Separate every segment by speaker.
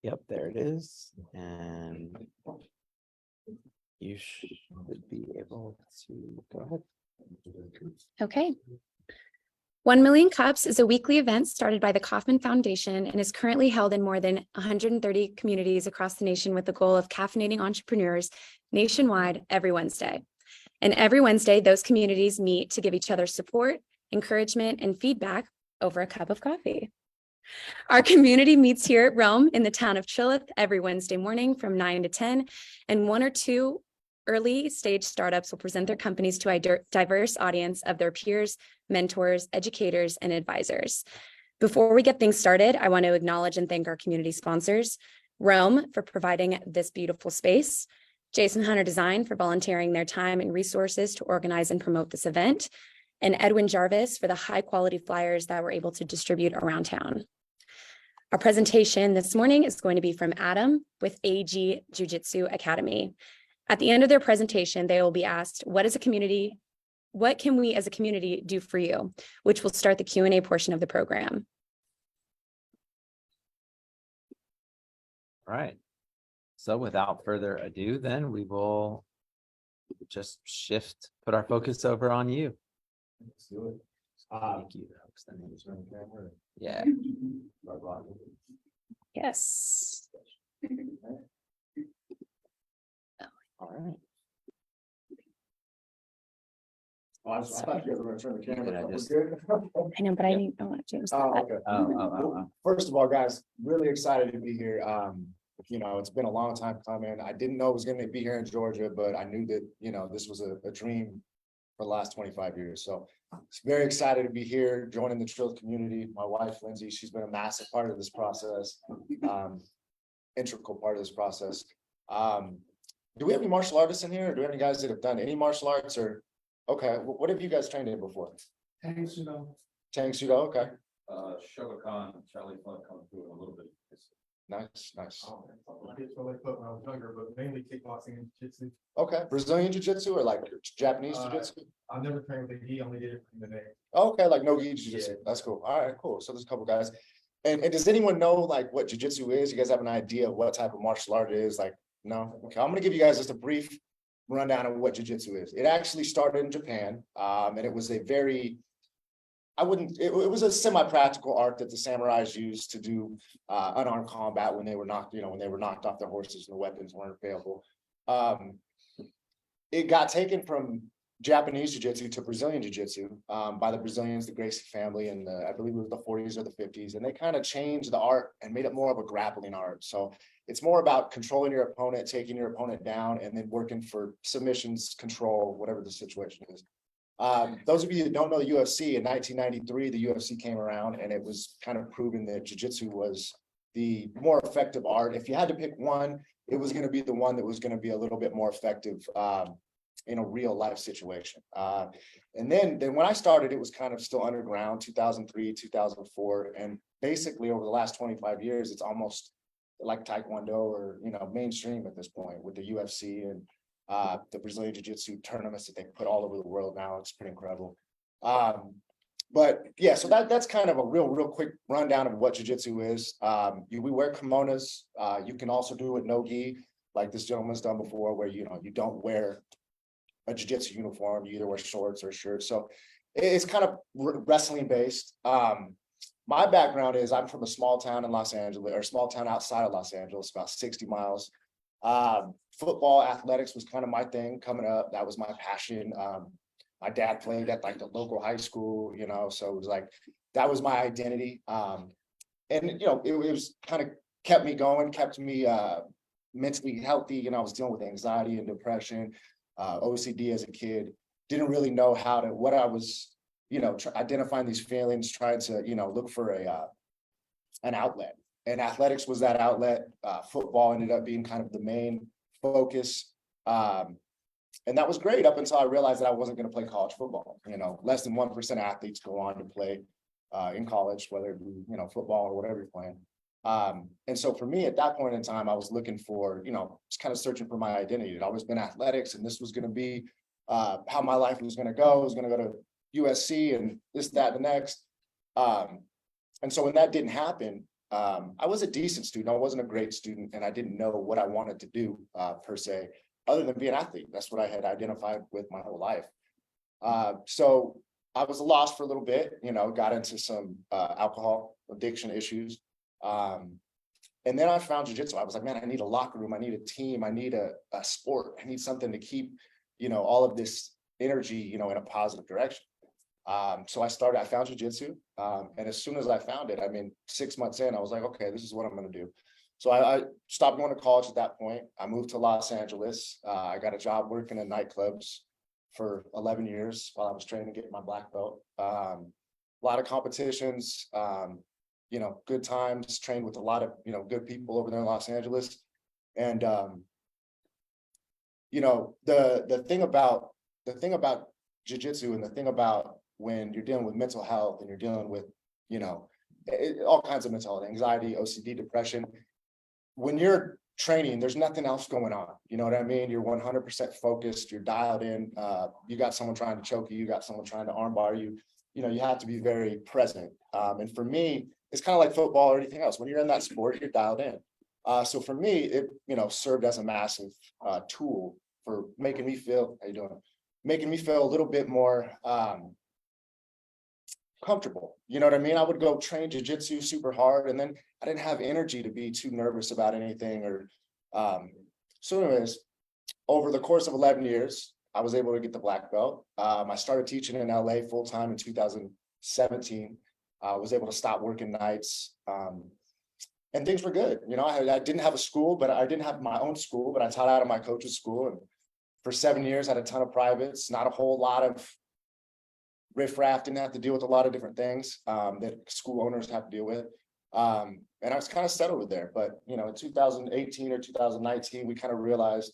Speaker 1: Yep, there it is. And you should be able to go ahead.
Speaker 2: Okay. 1 Million Cups is a weekly event started by the Kauffman Foundation and is currently held in more than 130 communities across the nation with the goal of caffeinating entrepreneurs nationwide every Wednesday. And every Wednesday, those communities meet to give each other support, encouragement, and feedback over a cup of coffee. Our community meets here at Rome in the town of Chilliwack every Wednesday morning from 9 to 10, and 1 or 2 early stage startups will present their companies to a diverse audience of their peers, mentors, educators, and advisors. Before we get things started, I want to acknowledge and thank our community sponsors, Rome for providing this beautiful space, Jason Hunter Design for volunteering their time and resources to organize and promote this event, and Edwin Jarvis for the high quality flyers that we're able to distribute around town. Our presentation this morning is going to be from Adam with AG Jiu Jitsu Academy. At the end of their presentation, they will be asked, what can we as a community do for you? Which will start the Q&A portion of the program.
Speaker 1: All right. So without further ado, then we will just put our focus over on you.
Speaker 3: Let's do it.
Speaker 1: Thank you. Yeah.
Speaker 2: Yes.
Speaker 1: All right.
Speaker 3: Oh, I thought you guys were going to turn the camera.
Speaker 1: Yeah,
Speaker 3: We're
Speaker 1: just-
Speaker 3: good?
Speaker 2: I know, but I didn't want to change
Speaker 3: Oh,
Speaker 2: that.
Speaker 3: okay.
Speaker 1: Oh.
Speaker 3: First of all, guys, really excited to be here. It's been a long time coming. I didn't know it was going to be here in Georgia, but I knew that, this was a dream for the last 25 years. So it's very excited to be here, joining the Trill community. My wife, Lindsay, she's been a massive part of this process, integral part of this process. Do we have any martial artists in here? Or do we have any guys that have done any martial arts or? Okay, what have you guys trained in before?
Speaker 4: Tang Sudo.
Speaker 3: Tang Sudo, okay.
Speaker 4: Shogakukan, Charlie Fun come through a little bit.
Speaker 3: Nice.
Speaker 4: I did really put when I was younger, but mainly kickboxing and jiu-jitsu.
Speaker 3: Okay, Brazilian Jiu-Jitsu or like Japanese Jiu-Jitsu?
Speaker 4: I never trained with the gi, only did it in the name.
Speaker 3: Okay, like no gi Jiu-Jitsu,
Speaker 4: Yeah.
Speaker 3: that's cool. All right, cool. So there's a couple guys. And does anyone know like what Jiu-Jitsu is? You guys have an idea of what type of martial art it is? Like, no? Okay, I'm gonna give you guys just a brief rundown of what Jiu-Jitsu is. It actually started in Japan, and it was a very, it was a semi-practical art that the samurais used to do unarmed combat when they were knocked off their horses and the weapons weren't available. It got taken from Japanese Jiu-Jitsu to Brazilian Jiu-Jitsu by the Brazilians, the Gracie family, in I believe it was the 40s or the 50s, and they kind of changed the art and made it more of a grappling art. So it's more about controlling your opponent, taking your opponent down, and then working for submissions, control, whatever the situation is. Those of you that don't know the UFC, in 1993, the UFC came around and it was kind of proven that Jiu-Jitsu was the more effective art. If you had to pick one, it was going to be the one that was going to be a little bit more effective in a real life situation. And then when I started, it was kind of still underground, 2003, 2004. And basically over the last 25 years, it's almost like Taekwondo or, mainstream at this point with the UFC and the Brazilian Jiu-Jitsu tournaments that they put all over the world now. It's pretty incredible. But yeah, so that's kind of a real quick rundown of what Jiu-Jitsu is. We wear kimonos. You can also do it no gi, like this gentleman's done before, where you don't wear a Jiu-Jitsu uniform. You either wear shorts or shirts. So it's kind of wrestling based. My background is I'm from a small town in Los Angeles, or a small town outside of Los Angeles, about 60 miles. Football, athletics was kind of my thing coming up. That was my passion. My dad played at like the local high school, so it was like, that was my identity. And it was kind of kept me going, kept me mentally healthy. I was dealing with anxiety and depression, OCD as a kid. Didn't really know what I was, identifying these feelings, trying to, look for an outlet. And athletics was that outlet. Football ended up being kind of the main focus. And that was great up until I realized that I wasn't going to play college football. Less than 1% athletes go on to play in college, whether it be, football or whatever you're playing. And so for me at that point in time, I was looking for, just kind of searching for my identity. It always been athletics, and this was going to be how my life was going to go. I was going to go to USC and this, that, and the next. And so when that didn't happen, I was a decent student. I wasn't a great student, and I didn't know what I wanted to do per se, other than be an athlete. That's what I had identified with my whole life. So I was lost for a little bit, got into some alcohol addiction issues. And then I found jiu-jitsu. I was like, man, I need a locker room. I need a team. I need a sport. I need something to keep, all of this energy, in a positive direction. So I found jiu-jitsu. And as soon as I found it, 6 months in, I was like, okay, this is what I'm going to do. So I stopped going to college at that point. I moved to Los Angeles. I got a job working in nightclubs for 11 years while I was training to get my black belt. A lot of competitions, good times, trained with a lot of, good people over there in Los Angeles. And, the thing about jiu-jitsu, and the thing about when you're dealing with mental health and you're dealing with, all kinds of mental health, anxiety, OCD, depression, when you're training, there's nothing else going on. You know what I mean? You're 100% focused, you're dialed in. You got someone trying to choke you, you got someone trying to armbar you. You have to be very present. And for me, it's kind of like football or anything else. When you're in that sport, you're dialed in. So for me, it, served as a massive tool for making me feel, how you doing? Making me feel a little bit more comfortable. You know what I mean? I would go train jiu-jitsu super hard, and then I didn't have energy to be too nervous about anything. Or so anyways, over the course of 11 years, I was able to get the black belt. I started teaching in LA full-time in 2017. I was able to stop working nights. And things were good. I didn't have a school, but I didn't have my own school, but I taught out of my coach's school. And for 7 years, I had a ton of privates, not a whole lot of riffraff, didn't have to deal with a lot of different things that school owners have to deal with. And I was kind of settled with there. But, in 2018 or 2019, we kind of realized,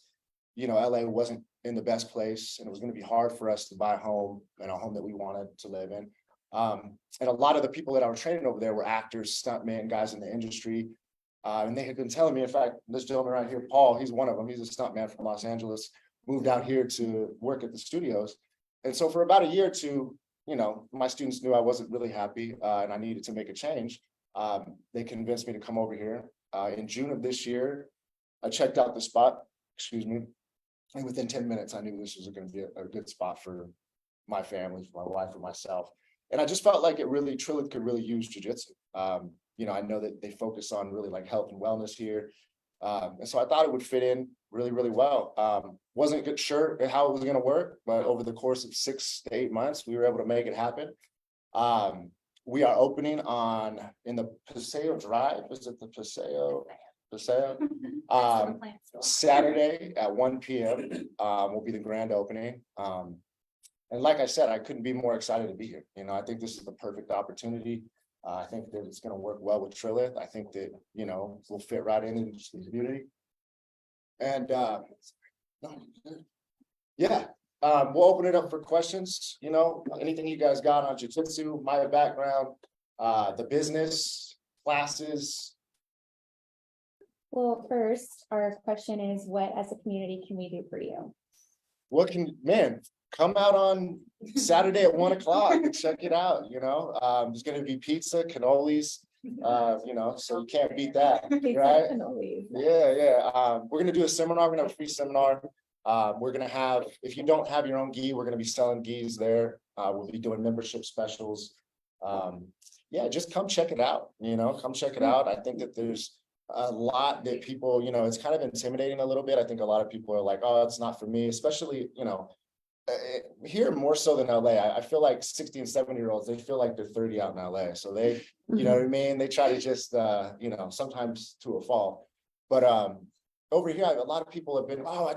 Speaker 3: LA wasn't in the best place, and it was going to be hard for us to buy a home, and a home that we wanted to live in. And a lot of the people that I was training over there were actors, stuntmen, guys in the industry. And they had been telling me, in fact, this gentleman right here, Paul, he's one of them. He's a stuntman from Los Angeles, moved out here to work at the studios. And so for about a year or two, my students knew I wasn't really happy and I needed to make a change. They convinced me to come over here. In June of this year, I checked out the spot, and within 10 minutes, I knew this was going to be a good spot for my family, for my wife, and myself. And I just felt like Trilith could really use jiu-jitsu. I know that they focus on really like health and wellness here. And so I thought it would fit in really, really well. Wasn't sure how it was going to work, but over the course of 6 to 8 months, we were able to make it happen. We are opening in the Paseo Drive. Is it the Paseo? Saturday at 1 p.m. Will be the grand opening. And like I said, I couldn't be more excited to be here. I think this is the perfect opportunity. I think that it's going to work well with Trilith. I think that, we'll fit right into the community. And we'll open it up for questions. Anything you guys got on jiu-jitsu, my background, the business, classes.
Speaker 2: Well, first, our question is, what as a community can we do for you?
Speaker 3: Come out on Saturday at 1 o'clock and check it out. There's going to be pizza, cannolis, so you can't beat that, right? Yeah. We're going to do a seminar. We're going to have a free seminar. We're going to have, if you don't have your own gi, we're going to be selling gis there. We'll be doing membership specials. Just come check it out. Come check it out. I think that there's a lot that people, it's kind of intimidating a little bit. I think a lot of people are like, oh, it's not for me, especially, here more so than LA. I feel like 60 and 70-year-olds, they feel like they're 30 out in LA. So they, you know what I mean? They try to just, sometimes to a fault. But over here, a lot of people have been, oh,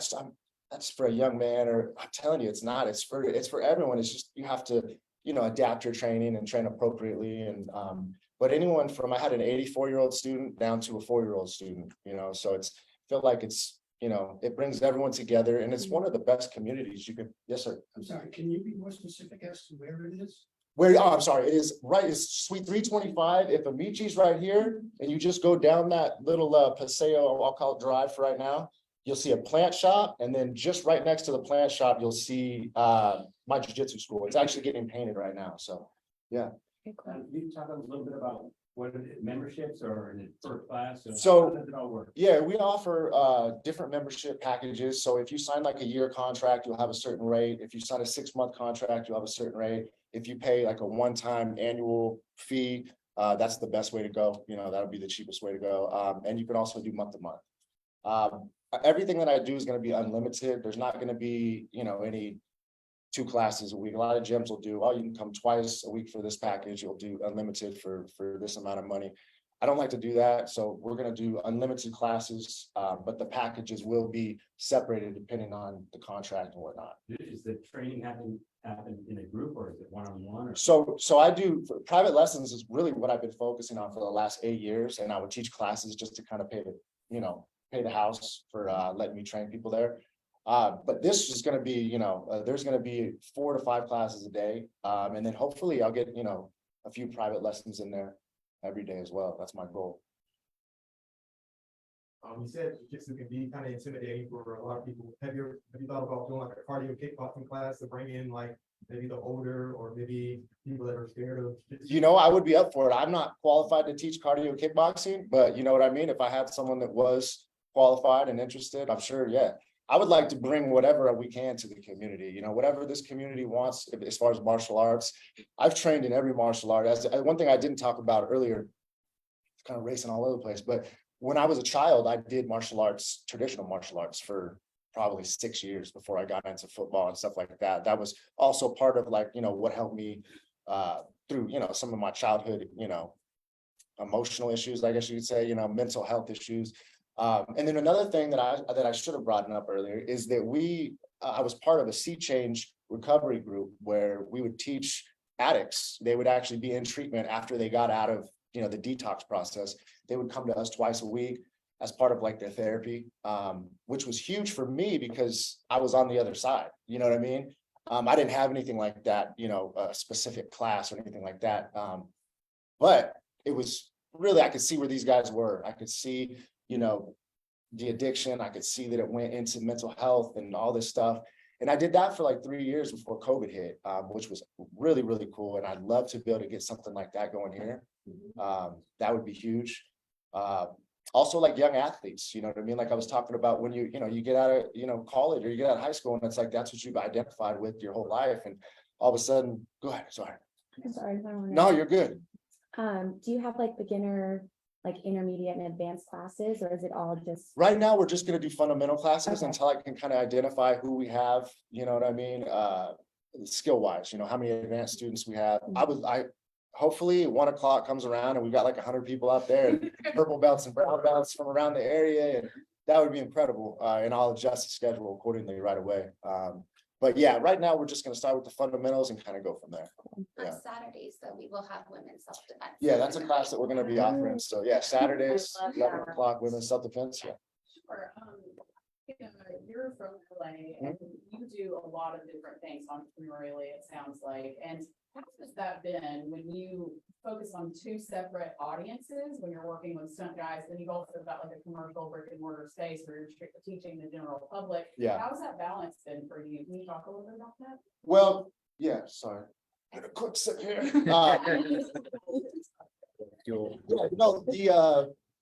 Speaker 3: that's for a young man, or I'm telling you, it's not. It's for everyone. It's just, you have to, adapt your training and train appropriately. And but anyone from, I had an 84-year-old student down to a 4-year-old student, so I feel like it's, it brings everyone together, and it's one of the best communities you can. Yes, sir.
Speaker 4: I'm sorry, can you be more specific as to where it is?
Speaker 3: I'm sorry, it's Suite 325. If Amici's right here, and you just go down that little Paseo, I'll call it drive for right now, you'll see a plant shop, and then just right next to the plant shop, you'll see my jiu-jitsu school. It's actually getting painted right now, so yeah.
Speaker 4: Can you talk a little bit about
Speaker 5: What are it, memberships or is it per class? Or
Speaker 3: So-
Speaker 5: how does it all work?
Speaker 3: Yeah, we offer different membership packages. So if you sign like a year contract, you'll have a certain rate. If you sign a 6-month contract, you'll have a certain rate. If you pay like a one-time annual fee, that's the best way to go. You know, that'll be the cheapest way to go. And you can also do month to month. Everything that I do is going to be unlimited. There's not going to be, you know, any 2 classes a week. A lot of gyms will do, oh, you can come twice a week for this package. You'll do unlimited for this amount of money. I don't like to do that. So we're going to do unlimited classes, but the packages will be separated depending on the contract and whatnot.
Speaker 5: Is the training happen in a group or is it one-on-one or?
Speaker 3: So I do private lessons is really what I've been focusing on for the last 8 years. And I would teach classes just to kind of pay the house for letting me train people there. But this is going to be, there's going to be 4 to 5 classes a day. And then hopefully I'll get, a few private lessons in there every day as well. That's my goal.
Speaker 4: You said jiu-jitsu can be kind of intimidating for a lot of people. Have you thought about doing like a cardio kickboxing class to bring in like maybe the older or maybe people that are scared of jiu-jitsu?
Speaker 3: I would be up for it. I'm not qualified to teach cardio kickboxing, but you know what I mean? If I had someone that was qualified and interested, I'm sure, yeah. I would like to bring whatever we can to the community, whatever this community wants as far as martial arts. I've trained in every martial art. One thing I didn't talk about earlier, kind of racing all over the place, but when I was a child, I did martial arts, traditional martial arts for probably 6 years before I got into football and stuff like that. That was also part of what helped me through, some of my childhood, emotional issues, I guess you could say, mental health issues. And then another thing that I should have brought up earlier is that I was part of a sea change recovery group where we would teach addicts. They would actually be in treatment after they got out of, the detox process. They would come to us twice a week as part of their therapy, which was huge for me because I was on the other side. You know what I mean? I didn't have anything like that, a specific class or anything like that. But it was really, I could see where these guys were. I could see, the addiction. I could see that it went into mental health and all this stuff. And I did that for 3 years before COVID hit, which was really, really cool. And I'd love to be able to get something like that going here. That would be huge. Also young athletes, you know what I mean? Like I was talking about when you get out of, college or you get out of high school and it's that's what you've identified with your whole life. And all of a sudden, go ahead. Sorry.
Speaker 2: I'm sorry.
Speaker 3: No, you're good.
Speaker 2: Do you have beginner, intermediate and advanced classes, or is it all just?
Speaker 3: Right now, we're just going to do fundamental classes
Speaker 2: Okay.
Speaker 3: until I can kind of identify who we have, you know what I mean? Skill wise, how many advanced students we have. Hopefully 1 o'clock comes around and we've got 100 people out there, and purple belts and brown belts from around the area. And that would be incredible. And I'll adjust the schedule accordingly right away. But yeah, right now we're just going to start with the fundamentals and kind of go from there. Yeah.
Speaker 6: On Saturdays, though, we will have women's self-defense.
Speaker 3: Yeah, that's a class that we're going to be offering. So yeah, Saturdays, 11 o'clock, women's self-defense. Yeah.
Speaker 7: Or, you're from LA and you do a lot of different things entrepreneurially, it sounds like. And how has that been when you focus on 2 separate audiences, when you're working with stunt guys, then you've also got a commercial brick and mortar space where you're teaching the general public.
Speaker 3: Yeah.
Speaker 7: How's that balance been for you? Can you talk a little bit about that?
Speaker 3: Well, yeah, sorry. Get a quick sip here.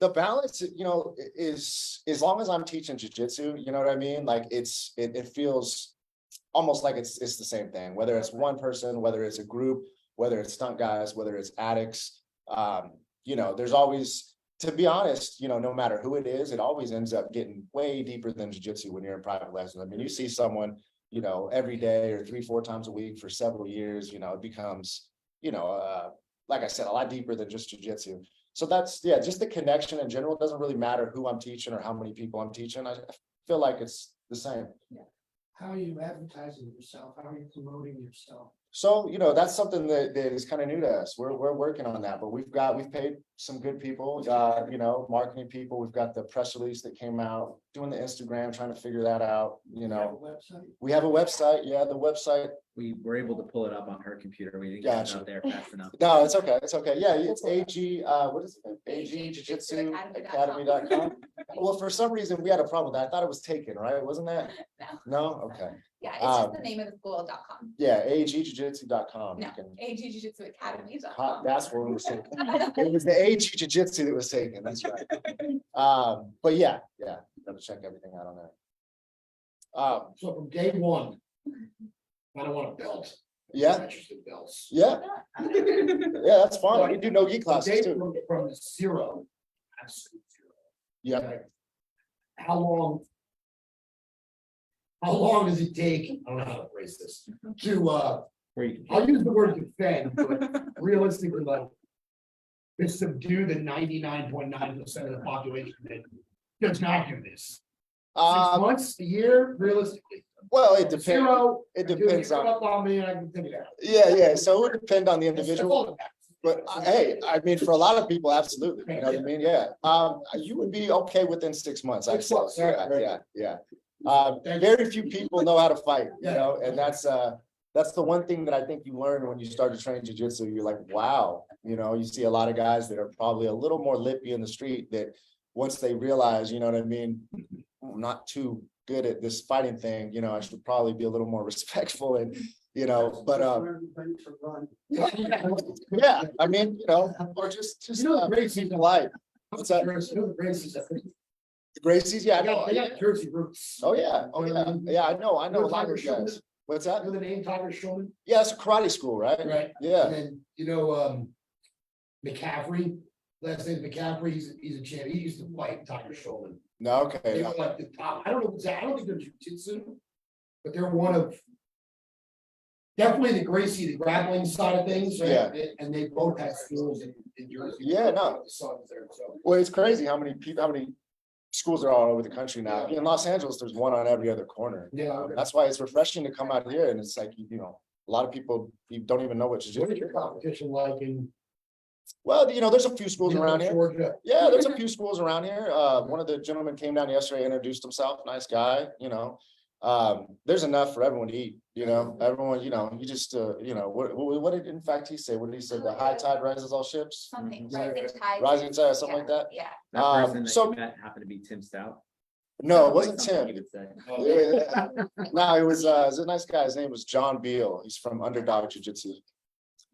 Speaker 3: The balance, is as long as I'm teaching jiu-jitsu, you know what I mean? It feels almost like it's the same thing, whether it's one person, whether it's a group, whether it's stunt guys, whether it's addicts. There's always, to be honest, no matter who it is, it always ends up getting way deeper than jiu-jitsu when you're in private lessons. I mean, you see someone, every day or 3-4 times a week for several years, it becomes, like I said, a lot deeper than just jiu-jitsu. So that's, yeah, just the connection in general. It doesn't really matter who I'm teaching or how many people I'm teaching. I feel like it's the same.
Speaker 8: How are you advertising yourself? How are you promoting yourself?
Speaker 3: So, that's something that is kind of new to us. We're working on that, but we've paid some good people, marketing people. We've got the press release that came out, doing the Instagram, trying to figure that out,
Speaker 8: Website.
Speaker 3: We have a website, yeah, the website.
Speaker 9: We were able to pull it up on her computer. We didn't get it
Speaker 3: Gotcha.
Speaker 9: out there fast enough.
Speaker 3: No, it's okay, it's okay. Yeah, it's AG, what is it? AG Jiu Jitsu Academy.com. Well, for some reason, we had a problem with that. I thought it was taken, right? Wasn't that? No, okay.
Speaker 6: Yeah, it's just the name of the school.com.
Speaker 3: Yeah, agjujitsu.com.
Speaker 6: No,
Speaker 3: You can-
Speaker 6: AG Jiu Jitsu Academy.com.
Speaker 3: That's what was taken. It was the AG Jiu Jitsu that was taken, that's right. But yeah, gotta check everything out on there.
Speaker 8: So from day one, I don't want a belt.
Speaker 3: Yeah.
Speaker 8: I'm interested in belts.
Speaker 3: Yeah, yeah, that's fine. We do no-gi classes
Speaker 8: Day
Speaker 3: too.
Speaker 8: from zero. Absolute zero.
Speaker 3: Yeah,
Speaker 8: Like, How long does it take? I don't know how to phrase this, to,
Speaker 9: Where you can-
Speaker 8: I'll use the word defend, but realistically, like. To subdue the 99.9% of the population that does not do this. 6 months, a year, realistically.
Speaker 3: well, it depends.
Speaker 8: Zero.
Speaker 3: It
Speaker 8: Dude,
Speaker 3: depends
Speaker 8: you come
Speaker 3: on,
Speaker 8: up on me and I can figure it out.
Speaker 3: yeah, so it would depend on the
Speaker 8: That's
Speaker 3: individual.
Speaker 8: all that matters.
Speaker 3: But hey, I mean, for a lot of people, absolutely, you know what I mean? Yeah, you would be okay within 6 months, I'd
Speaker 8: 6
Speaker 3: say.
Speaker 8: months, right.
Speaker 3: Yeah.
Speaker 8: Thank you.
Speaker 3: Very few people know how to fight, you
Speaker 8: Yeah.
Speaker 3: know, and that's the one thing that I think you learn when you start to train jujitsu. You're like, wow, you see a lot of guys that are probably a little more lippy in the street that once they realize, you know what I mean? I'm not too good at this fighting thing, I should probably be a little more respectful and, but yeah, I mean, or just
Speaker 8: You know, the Gracie's
Speaker 3: polite. What's that?
Speaker 8: You know, the Gracie's, I think,
Speaker 3: The Gracies, yeah, I know.
Speaker 8: they got Jersey roots.
Speaker 3: Oh, yeah, yeah, I know a lot of those guys. What's that?
Speaker 8: You know the name Tiger Shulman?
Speaker 3: Yeah, it's a karate school, right?
Speaker 8: Right.
Speaker 3: Yeah,
Speaker 8: And then, McCaffrey, last name McCaffrey, he's a champ. He used to fight Tiger Shulman.
Speaker 3: no,
Speaker 8: They
Speaker 3: okay,
Speaker 8: were like the top, I don't know, I don't think they're jujitsu, but they're one of. Definitely the Gracie, the grappling side of things, right?
Speaker 3: Yeah.
Speaker 8: And they both had schools in Jersey.
Speaker 3: Yeah, no.
Speaker 8: The sons there, so.
Speaker 3: well, it's crazy how many people, how many schools are all over the country now. In Los Angeles, there's one on every other corner.
Speaker 8: Yeah.
Speaker 3: That's why it's refreshing to come out here and it's like, a lot of people, you don't even know what
Speaker 8: What is
Speaker 3: jujitsu
Speaker 8: your
Speaker 3: is.
Speaker 8: competition like in?
Speaker 3: Well, there's a few schools around here.
Speaker 8: Georgia?
Speaker 3: Yeah, there's a few schools around here. One of the gentlemen came down yesterday, introduced himself, nice guy, there's enough for everyone to eat, everyone, you just, what did, in fact, he say, what did he say? The high tide rises all ships?
Speaker 6: Something,
Speaker 3: Yeah.
Speaker 6: rising tide.
Speaker 3: Rising tide, something like that?
Speaker 6: Yeah.
Speaker 9: That person that
Speaker 3: so-
Speaker 9: you met happened to be Tim Stout.
Speaker 3: No, it wasn't
Speaker 9: Something
Speaker 3: Tim.
Speaker 9: you would say.
Speaker 3: Yeah. No, it was a nice guy. His name was John Beal. He's from Underdog Jiu-Jitsu.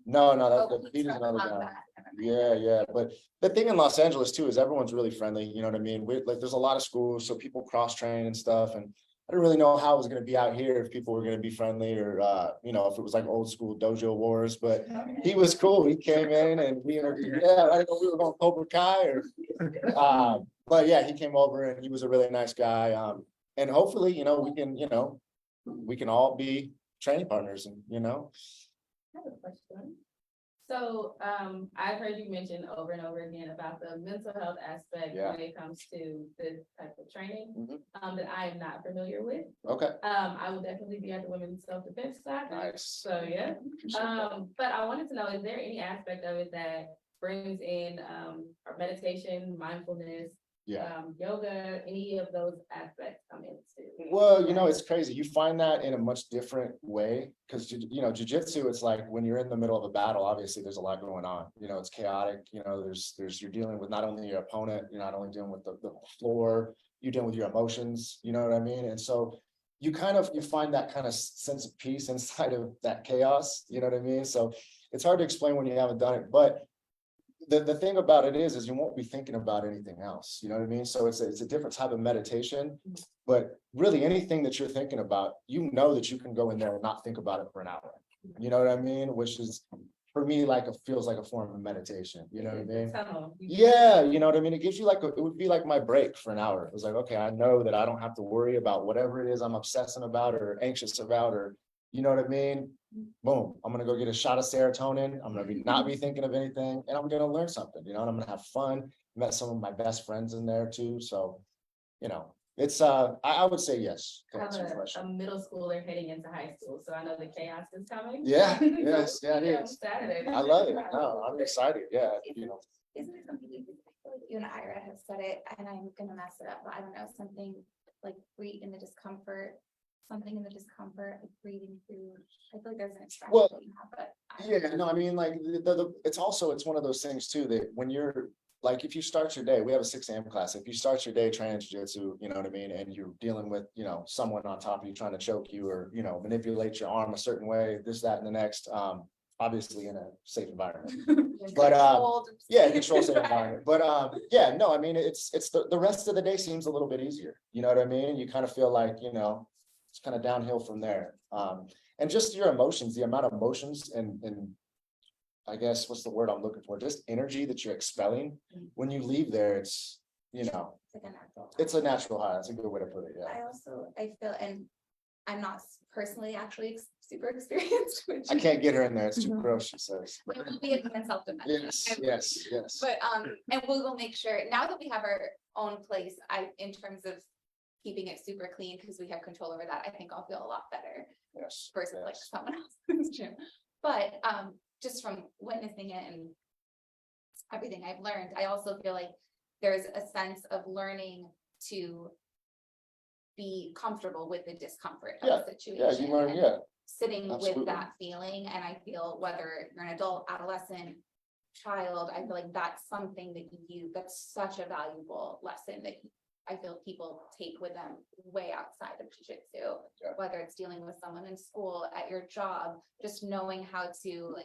Speaker 3: No,
Speaker 6: Oh,
Speaker 3: he's another
Speaker 6: love
Speaker 3: guy.
Speaker 6: that. Never mind.
Speaker 3: Yeah, but the thing in Los Angeles too is everyone's really friendly, you know what I mean? There's a lot of schools, so people cross train and stuff, and I didn't really know how it was gonna be out here, if people were gonna be friendly or, if it was like old school dojo wars, but he was cool. He came in and I didn't know we were going Cobra Kai or, but yeah, he came over and he was a really nice guy. And hopefully, we can all be training partners and,
Speaker 10: I have a question. So, I've heard you mention over and over again about the mental health aspect
Speaker 3: Yeah.
Speaker 10: when it comes to this type of training,
Speaker 3: Mhm.
Speaker 10: that I am not familiar with.
Speaker 3: Okay,
Speaker 10: I will definitely be at the women's self-defense side.
Speaker 3: nice.
Speaker 10: So, yeah. But I wanted to know, is there any aspect of it that brings in, our meditation, mindfulness,
Speaker 3: Yeah.
Speaker 10: yoga, any of those aspects come into?
Speaker 3: Well, it's crazy. You find that in a much different way because, jujitsu, it's like when you're in the middle of a battle, obviously there's a lot going on. It's chaotic. You're dealing with not only your opponent, you're not only dealing with the floor, you're dealing with your emotions, you know what I mean? And so you find that kind of sense of peace inside of that chaos, you know what I mean? So it's hard to explain when you haven't done it, but the thing about it is you won't be thinking about anything else, you know what I mean? So it's a different type of meditation, but really anything that you're thinking about, that you can go in there and not think about it for an hour. You know what I mean? Which is, for me, feels like a form of meditation, you know what I mean? Yeah, you know what I mean? It gives you it would be like my break for an hour. It was like, okay, I know that I don't have to worry about whatever it is I'm obsessing about or anxious about, or, you know what I mean? Boom, I'm gonna go get a shot of serotonin. I'm gonna not be thinking of anything, and I'm gonna learn something, and I'm gonna have fun. Met some of my best friends in there too. So, it's I would say yes. to
Speaker 10: I have
Speaker 3: answer your question.
Speaker 10: a middle schooler heading into high school, so I know the chaos is coming.
Speaker 3: Yeah, yes, yeah, it
Speaker 10: Yeah,
Speaker 3: is.
Speaker 10: Saturday.
Speaker 3: I love it. No, I'm excited. Yeah,
Speaker 6: Isn't there something I feel like you and Ira have said it, and I'm gonna mess it up, but I don't know, something like breathe in the discomfort, something in the discomfort, like breathing through. I feel like there's an expression
Speaker 3: Well,
Speaker 6: that you have, but.
Speaker 3: Yeah, no, I mean, like, it's also, it's one of those things too, that when you're, like, if you start your day, we have a 6 a.m. class, if you start your day training jiu-jitsu, you know what I mean, and you're dealing with, you know, someone on top of you trying to choke you or, you know, manipulate your arm a certain way, this, that, and the next, obviously in a safe environment. But, yeah, control safe environment, but, yeah, no, I mean, it's the rest of the day seems a little bit easier, you know what I mean? You kind of feel like, you know, it's kind of downhill from there. And just your emotions, the amount of emotions and I guess, what's the word I'm looking for? Just energy that you're expelling. When you leave there, it's, you know,
Speaker 6: It's like a natural.
Speaker 3: it's a natural high. That's a good way to put it, yeah.
Speaker 6: I feel, and I'm not personally actually super experienced, which.
Speaker 3: I can't get her in there. It's too gross, she says.
Speaker 6: It will be in self-defense.
Speaker 3: Yes.
Speaker 6: But, and we will make sure, now that we have our own place, in terms of keeping it super clean, because we have control over that, I think I'll feel a lot better
Speaker 3: Yes.
Speaker 6: versus like someone else's gym. But, just from witnessing it and everything I've learned, I also feel like there's a sense of learning to be comfortable with the discomfort of the situation.
Speaker 3: Yeah, you learn,
Speaker 6: and
Speaker 3: yeah.
Speaker 6: Sitting
Speaker 3: Absolutely.
Speaker 6: with that feeling, and I feel whether you're an adult, adolescent, child, I feel like that's something that that's such a valuable lesson that I feel people take with them way outside of jiu-jitsu, whether it's dealing with someone in school, at your job, just knowing how to like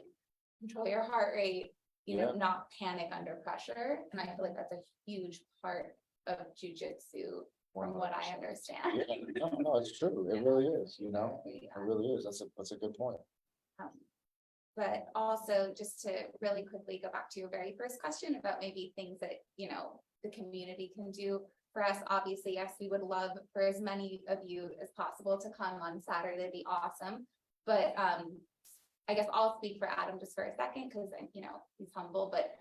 Speaker 6: control your heart rate, you know, not panic under pressure. And I feel like that's a huge part of jiu-jitsu from what I understand.
Speaker 3: Yeah, no, it's true. It really is, you know, it really is. That's a good point.
Speaker 6: But also just to really quickly go back to your very first question about maybe things that, you know, the community can do for us. Obviously, yes, we would love for as many of you as possible to come on Saturday. It'd be awesome. But I guess I'll speak for Adam just for a second, because, you know, he's humble, but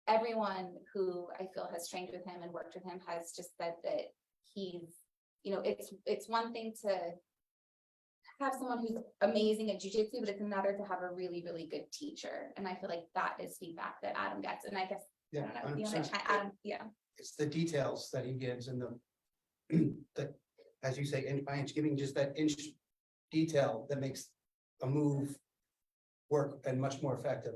Speaker 6: everyone who I feel has trained with him and worked with him has just said that he's, you know, it's one thing to have someone who's amazing at jiu-jitsu, but it's another to have a really, really good teacher. And I feel like that is feedback that Adam gets. And I guess, I don't know, you know, Adam,
Speaker 8: It's the details that he gives and the, as you say, inch by inch, giving just that inch detail that makes a move work and much more effective.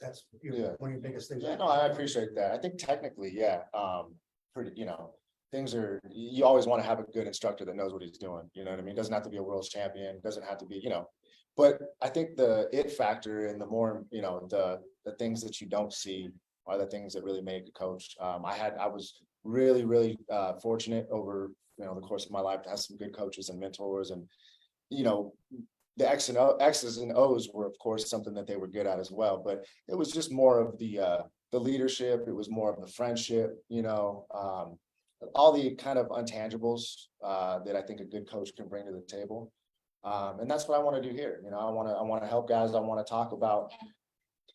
Speaker 8: That's one of your biggest things.
Speaker 3: Yeah, no, I appreciate that. I think technically, pretty, you know, things are, you always want to have a good instructor that knows what he's doing. You know what I mean? Doesn't have to be a world's champion, doesn't have to be, you know, but I think the it factor and the more, you know, the things that you don't see are the things that really make a coach. I was really fortunate over, you know, the course of my life to have some good coaches and mentors, and, you know, the X's and O's were of course something that they were good at as well, but it was just more of the leadership. It was more of the friendship, you know, all the kind of intangibles that I think a good coach can bring to the table. And that's what I want to do here. You know, I want to help guys. I want to talk about,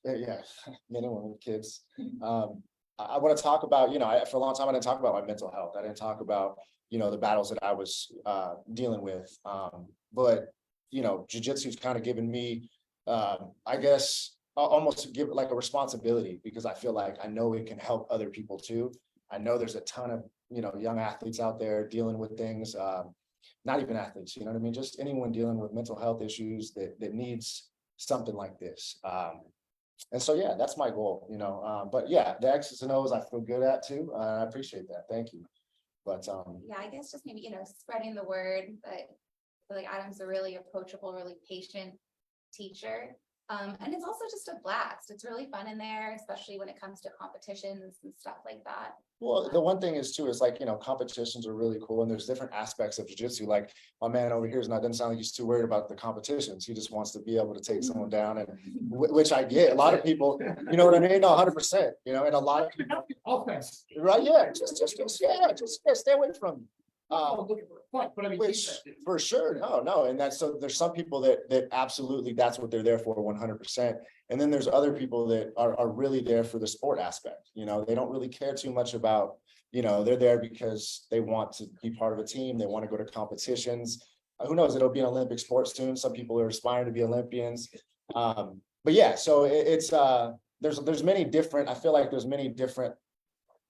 Speaker 3: men and women, kids. I want to talk about, you know, for a long time I didn't talk about my mental health. I didn't talk about, you know, the battles that I was dealing with. But you know, jiu-jitsu's kind of given me, I guess, almost give it like a responsibility, because I feel like I know it can help other people too. I know there's a ton of, you know, young athletes out there dealing with things, not even athletes, you know what I mean? Just anyone dealing with mental health issues that needs something like this. And so, yeah, that's my goal, you know, but yeah, the X's and O's I feel good at too. I appreciate that. Thank you. But
Speaker 6: I guess just maybe, you know, spreading the word that I feel like Adam's a really approachable, really patient teacher. And it's also just a blast. It's really fun in there, especially when it comes to competitions and stuff like that.
Speaker 3: well, the one thing is too, is like, you know, competitions are really cool, and there's different aspects of jiu-jitsu. Like my man over here is not, doesn't sound like he's too worried about the competitions. He just wants to be able to take someone down, and which I get. A lot of people, you know what I mean? No, 100%, you know, and a lot of people,
Speaker 8: Offense.
Speaker 3: right? Yeah, just stay away from me.
Speaker 8: Looking for a point, but I mean,
Speaker 3: Which for sure, no, and that's, so there's some people that absolutely that's what they're there for 100%, and then there's other people that are really there for the sport aspect. You know, they don't really care too much about, you know, they're there because they want to be part of a team, they want to go to competitions. Who knows, it'll be an Olympic sport soon. Some people are aspiring to be Olympians. But yeah, so it's there's many different, I feel like there's many different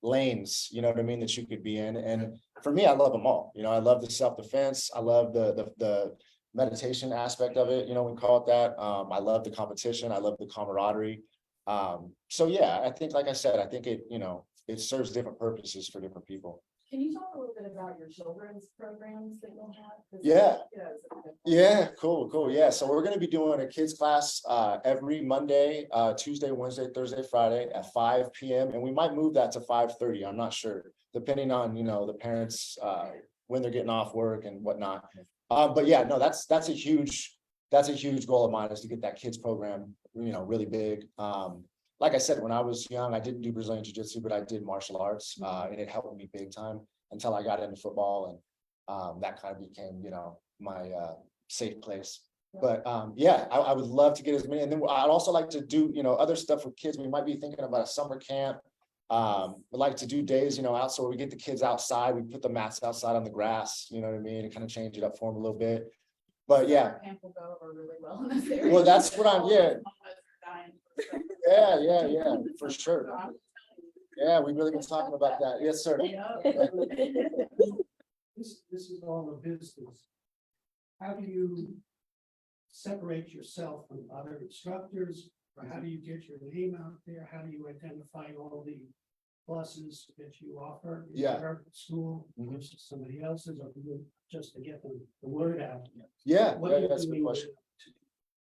Speaker 3: lanes, you know what I mean, that you could be in. And for me, I love them all. You know, I love the self-defense. I love the meditation aspect of it, you know, we call it that. I love the competition. I love the camaraderie. So yeah, I think, like I said, I think it, you know, it serves different purposes for different people.
Speaker 7: Can you talk a little bit about your children's programs that you'll have? 'Cause,
Speaker 3: Yeah.
Speaker 7: you know, it's a good-
Speaker 3: Yeah, cool. Yeah, so we're gonna be doing a kids class every Monday, Tuesday, Wednesday, Thursday, Friday at 5 p.m. And we might move that to 5:30. I'm not sure, depending on, you know, the parents when they're getting off work and whatnot. But yeah, no, that's a huge goal of mine, is to get that kids program, you know, really big. Like I said, when I was young, I didn't do Brazilian Jiu-Jitsu, but I did martial arts, and it helped me big time until I got into football, and that kind of became, you know, my safe place. But yeah, I would love to get as many, and then I'd also like to do, you know, other stuff with kids. We might be thinking about a summer camp. We'd like to do days, you know, out, so we get the kids outside, we put the mats outside on the grass, you know what I mean, and kind of change it up for them a little bit. But yeah,
Speaker 7: Summer camp will go over really well in this area.
Speaker 3: well, that's what I'm, yeah,
Speaker 7: Dying
Speaker 3: yeah, for sure. Yeah, we've really been talking about that. Yes, sir.
Speaker 8: This is all a business. How do you separate yourself from other instructors? Or how do you get your name out there? How do you identify all the classes that you offer? in
Speaker 3: Yeah.
Speaker 8: your school
Speaker 3: Mhm.
Speaker 8: versus somebody else's, or just to get the word out?
Speaker 3: Yeah,
Speaker 8: What are you
Speaker 3: that's a good
Speaker 8: doing
Speaker 3: question.
Speaker 8: with-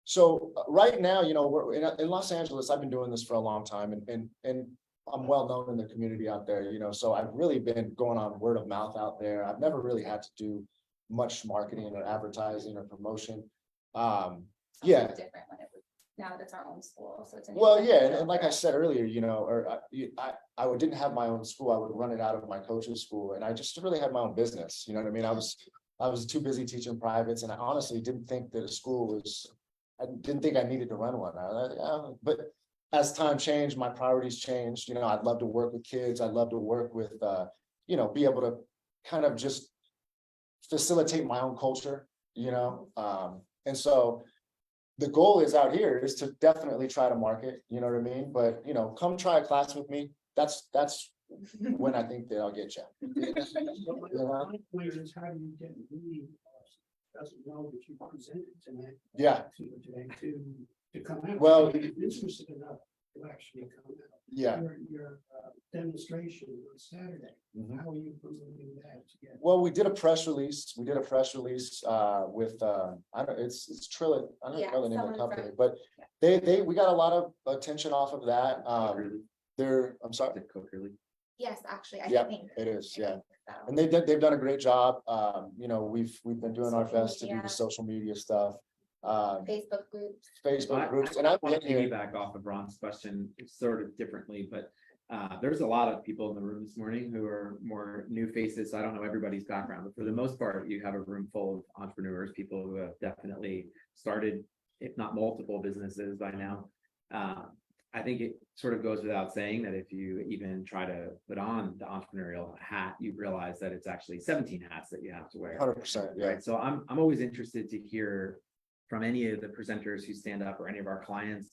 Speaker 3: So right now, you know, we're in Los Angeles. I've been doing this for a long time, and I'm well known in the community out there, you know, so I've really been going on word of mouth out there. I've never really had to do much marketing or advertising or promotion.
Speaker 6: Something
Speaker 3: Yeah.
Speaker 6: Different when it was, now that it's our own school, so it's. a new
Speaker 3: Well,
Speaker 6: thing.
Speaker 3: yeah, and like I said earlier, you know, or I didn't have my own school. I would run it out of my coach's school, and I just really had my own business. You know what I mean? I was too busy teaching privates, and I honestly didn't think that a school was. I didn't think I needed to run one. But as time changed, my priorities changed. You know, I'd love to work with kids. I'd love to work with, you know, be able to kind of just facilitate my own culture. You know, and so. The goal is out here is to definitely try to market, you know what I mean? But, you know, come try a class with me. That's when I think that I'll get you.
Speaker 8: My point is, how do you get me, doesn't know that you presented tonight?
Speaker 3: Yeah.
Speaker 8: To come out.
Speaker 3: Well-
Speaker 8: Interested enough to actually come out.
Speaker 3: Yeah.
Speaker 8: Your demonstration on Saturday,
Speaker 3: Mhm.
Speaker 8: how are you promoting that to get?
Speaker 3: Well, we did a press release. We did a press release with I don't, it's Trilla. I don't
Speaker 6: Yeah,
Speaker 3: know the name of the
Speaker 6: someone
Speaker 3: company,
Speaker 6: from-
Speaker 3: but we got a lot of attention off of that. I'm sorry.
Speaker 9: The Cokerly.
Speaker 6: Yes, actually, I
Speaker 3: Yeah,
Speaker 6: think.
Speaker 3: it is,
Speaker 6: I
Speaker 3: yeah.
Speaker 6: think so.
Speaker 3: And they've done a great job. You know, we've been doing our
Speaker 6: Social
Speaker 3: best to do
Speaker 6: media.
Speaker 3: the social media stuff.
Speaker 6: Facebook groups.
Speaker 3: Facebook groups, and I've
Speaker 9: want
Speaker 3: been
Speaker 9: to
Speaker 3: here.
Speaker 9: piggyback off of Ron's question sort of differently, but there's a lot of people in the room this morning who are more new faces. So I don't know everybody's background, but for the most part, you have a room full of entrepreneurs, people who have definitely started, if not multiple businesses by now. I think it sort of goes without saying that if you even try to put on the entrepreneurial hat, you realize that it's actually 17 hats that you have to wear.
Speaker 3: 100%, yeah.
Speaker 9: Right. So I'm always interested to hear from any of the presenters who stand up or any of our clients,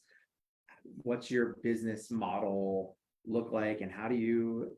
Speaker 9: what's your business model look like and how do you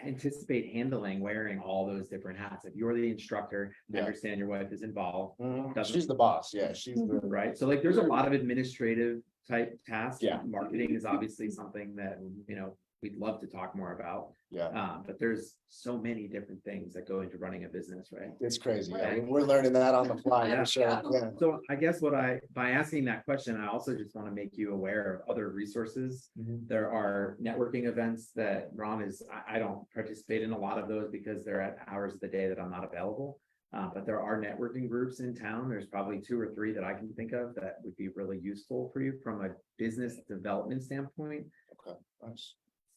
Speaker 9: anticipate handling wearing all those different hats? If you're the instructor, I
Speaker 3: Yeah.
Speaker 9: understand your wife is involved, doesn't-
Speaker 3: She's the boss, yeah, she's the.
Speaker 9: right? So like there's a lot of administrative type tasks.
Speaker 3: Yeah.
Speaker 9: Marketing is obviously something that, you know, we'd love to talk more about.
Speaker 3: Yeah,
Speaker 9: But there's so many different things that go into running a business, right?
Speaker 3: it's crazy, yeah,
Speaker 9: Right.
Speaker 3: we're learning that on the fly,
Speaker 9: Yeah.
Speaker 3: for sure, yeah.
Speaker 9: So I guess by asking that question, I also just want to make you aware of other resources.
Speaker 3: Mhm.
Speaker 9: There are networking events that Ron I don't participate in a lot of those because they're at hours of the day that I'm not available. But there are networking groups in town. There's probably 2 or 3 that I can think of that would be really useful for you from a business development standpoint.
Speaker 3: Okay, nice.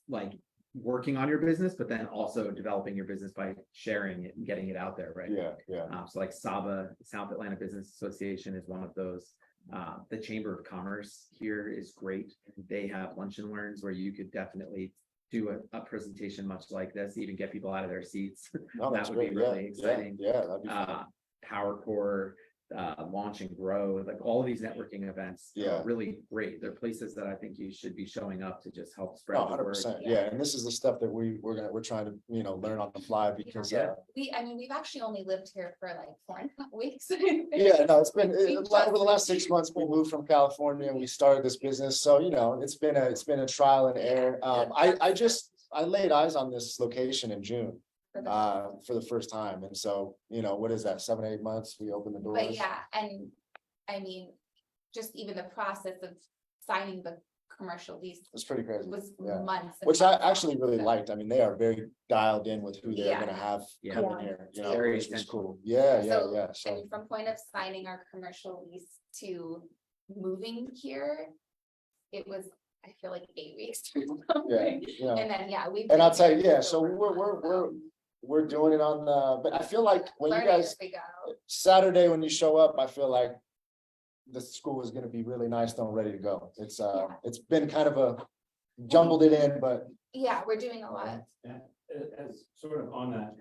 Speaker 9: Like working on your business, but then also developing your business by sharing it and getting it out there, right?
Speaker 3: Yeah.
Speaker 9: So like SABA, South Atlanta Business Association is one of those. The Chamber of Commerce here is great. They have lunch and learns where you could definitely do a presentation much like this, even get people out of their seats.
Speaker 3: No,
Speaker 9: That
Speaker 3: that's
Speaker 9: would be
Speaker 3: great,
Speaker 9: really
Speaker 3: yeah,
Speaker 9: exciting.
Speaker 3: Yeah, that'd be fun.
Speaker 9: Power Core, Launch and Grow, like all of these networking events.
Speaker 3: Yeah.
Speaker 9: Are really great. They're places that I think you should be showing up to just help spread
Speaker 3: No,
Speaker 9: the word.
Speaker 3: 100%. Yeah, and this is the stuff that we're trying to, learn on the fly because,
Speaker 9: Yeah.
Speaker 6: We've actually only lived here for like 4.5 weeks. I think.
Speaker 3: yeah, no, it's been,
Speaker 6: We
Speaker 3: over
Speaker 6: just-
Speaker 3: the last 6 months, we moved from California and we started this business. So, it's been a trial and error. I laid eyes on this location in June, for the first time. And so, what is that, 7, 8 months, we opened the doors.
Speaker 6: But yeah, and I mean, just even the process of signing the commercial lease
Speaker 3: It's pretty crazy.
Speaker 6: was
Speaker 3: Yeah.
Speaker 6: months. and
Speaker 3: Which I
Speaker 6: months and
Speaker 3: actually really
Speaker 6: months.
Speaker 3: liked. I mean, they are very dialed in with who they're
Speaker 6: Yeah.
Speaker 3: gonna have
Speaker 9: Yeah.
Speaker 3: coming here,
Speaker 9: Very
Speaker 3: which was
Speaker 9: intentional.
Speaker 3: cool. Yeah,
Speaker 6: So,
Speaker 3: yeah.
Speaker 6: I
Speaker 3: So,
Speaker 6: mean, from point of signing our commercial lease to moving here, it was, I feel like 8 weeks or something.
Speaker 3: yeah.
Speaker 6: And then, yeah, we've.
Speaker 3: And I'll
Speaker 6: been
Speaker 3: tell you,
Speaker 6: here
Speaker 3: yeah,
Speaker 6: for
Speaker 3: so
Speaker 6: over-
Speaker 3: we're doing it on the, but I feel like when you
Speaker 6: Learning
Speaker 3: guys,
Speaker 6: as we go.
Speaker 3: Saturday, when you show up, I feel like the school is gonna be really nice and ready to go.
Speaker 6: Yeah.
Speaker 3: It's been kind of a jumbled it in, but
Speaker 6: Yeah, we're doing a lot.
Speaker 5: As sort of on that,